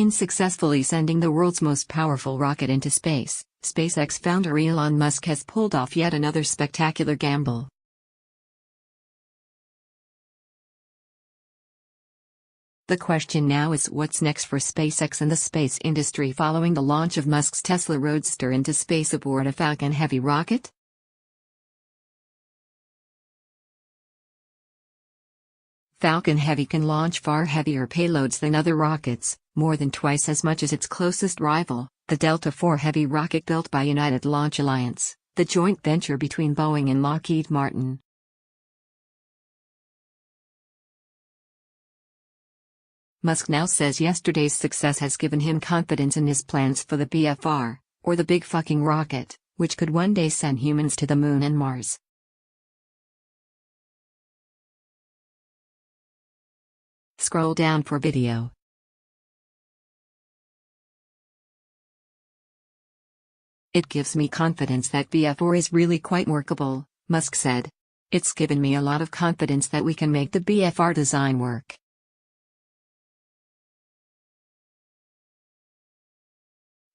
In successfully sending the world's most powerful rocket into space, SpaceX founder Elon Musk has pulled off yet another spectacular gamble. The question now is what's next for SpaceX and the space industry following the launch of Musk's Tesla Roadster into space aboard a Falcon Heavy rocket? Falcon Heavy can launch far heavier payloads than other rockets, more than twice as much as its closest rival, the Delta IV Heavy rocket built by United Launch Alliance, the joint venture between Boeing and Lockheed Martin. Musk now says yesterday's success has given him confidence in his plans for the BFR, or the big fucking rocket, which could one day send humans to the moon and Mars. Scroll down for video. It gives me confidence that BFR is really quite workable, Musk said. It's given me a lot of confidence that we can make the BFR design work.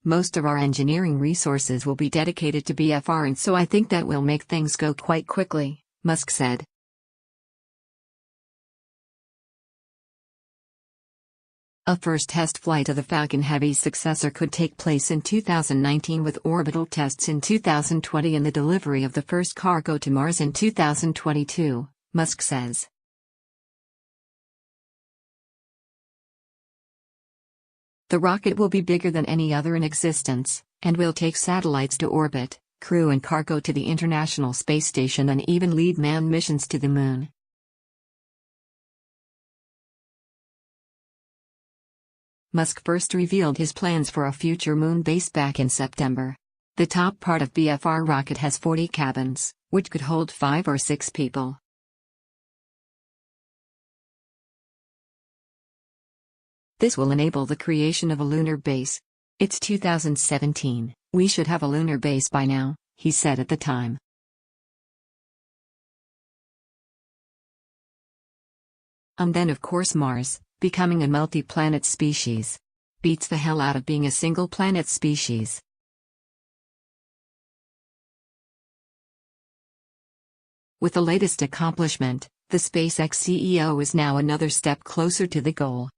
Most of our engineering resources will be dedicated to BFR, and so I think that will make things go quite quickly, Musk said. A first test flight of the Falcon Heavy's successor could take place in 2019 with orbital tests in 2020 and the delivery of the first cargo to Mars in 2022, Musk says. The rocket will be bigger than any other in existence, and will take satellites to orbit, crew and cargo to the International Space Station, and even lead manned missions to the Moon. Musk first revealed his plans for a future moon base back in September. The top part of BFR rocket has 40 cabins, which could hold 5 or 6 people. This will enable the creation of a lunar base. It's 2017, we should have a lunar base by now, he said at the time. And then of course Mars, becoming a multi-planet species. Beats the hell out of being a single planet species. With the latest accomplishment, the SpaceX CEO is now another step closer to the goal.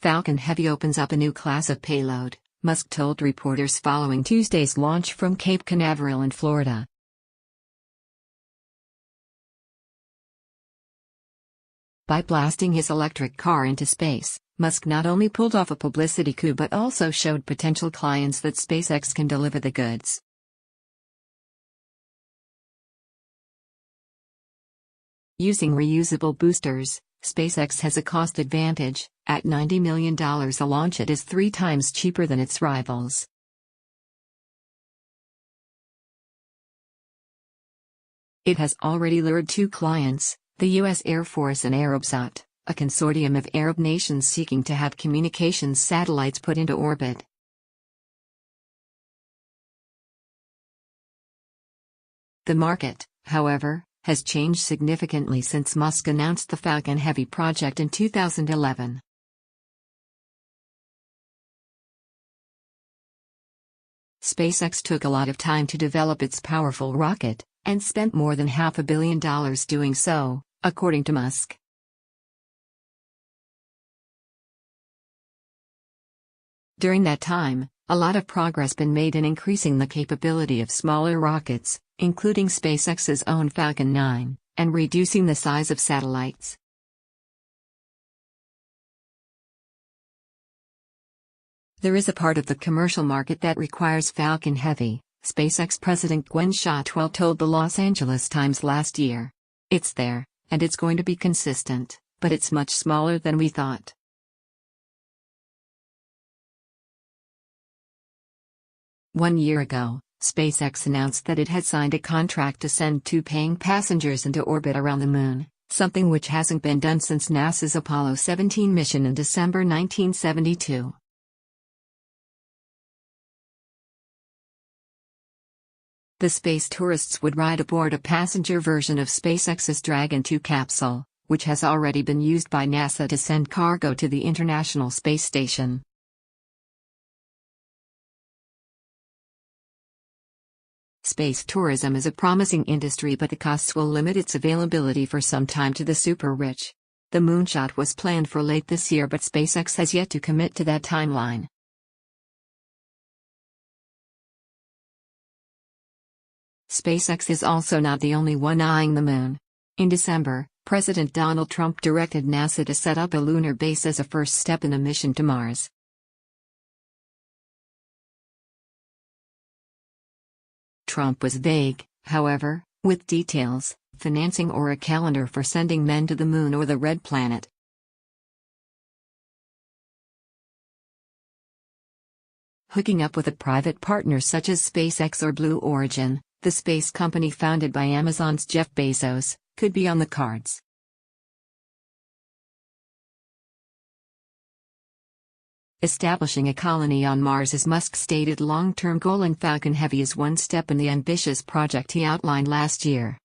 Falcon Heavy opens up a new class of payload, Musk told reporters following Tuesday's launch from Cape Canaveral in Florida. By blasting his electric car into space, Musk not only pulled off a publicity coup but also showed potential clients that SpaceX can deliver the goods. Using reusable boosters, SpaceX has a cost advantage. At $90 million a launch, it is 3 times cheaper than its rivals. It has already lured 2 clients, the U.S. Air Force and Arabsat, a consortium of Arab nations seeking to have communications satellites put into orbit. The market, however, has changed significantly since Musk announced the Falcon Heavy project in 2011. SpaceX took a lot of time to develop its powerful rocket, and spent more than $500 million doing so, according to Musk. During that time, a lot of progress been made in increasing the capability of smaller rockets, including SpaceX's own Falcon 9, and reducing the size of satellites. There is a part of the commercial market that requires Falcon Heavy, SpaceX President Gwen Shotwell told the Los Angeles Times last year. It's there, and it's going to be consistent, but it's much smaller than we thought. One year ago, SpaceX announced that it had signed a contract to send 2 paying passengers into orbit around the Moon, something which hasn't been done since NASA's Apollo 17 mission in December 1972. The space tourists would ride aboard a passenger version of SpaceX's Dragon 2 capsule, which has already been used by NASA to send cargo to the International Space Station. Space tourism is a promising industry, but the costs will limit its availability for some time to the super-rich. The moonshot was planned for late this year, but SpaceX has yet to commit to that timeline. SpaceX is also not the only one eyeing the moon. In December, President Donald Trump directed NASA to set up a lunar base as a first step in a mission to Mars. Trump was vague, however, with details, financing, or a calendar for sending men to the moon or the Red Planet. Hooking up with a private partner such as SpaceX or Blue Origin, the space company founded by Amazon's Jeff Bezos, could be on the cards. Establishing a colony on Mars is Musk's stated long-term goal, and Falcon Heavy is one step in the ambitious project he outlined last year.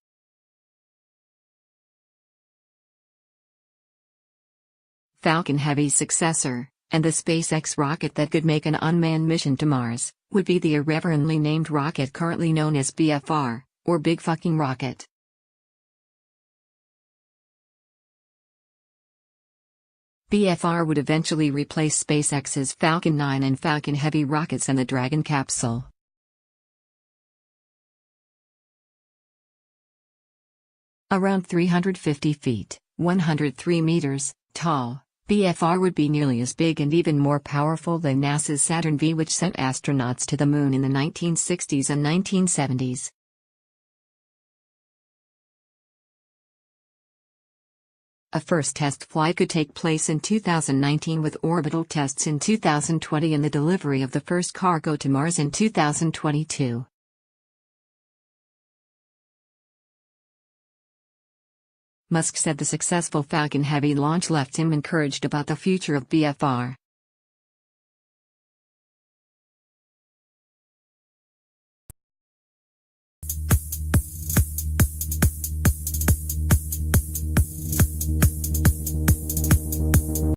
Falcon Heavy's successor, and the SpaceX rocket that could make an unmanned mission to Mars, would be the irreverently named rocket currently known as BFR, or Big Fucking Rocket. BFR would eventually replace SpaceX's Falcon 9 and Falcon Heavy rockets and the Dragon capsule. Around 350 feet, 103 meters, tall, BFR would be nearly as big and even more powerful than NASA's Saturn V, which sent astronauts to the moon in the 1960s and 1970s. A first test flight could take place in 2019, with orbital tests in 2020 and the delivery of the first cargo to Mars in 2022. Musk said the successful Falcon Heavy launch left him encouraged about the future of BFR.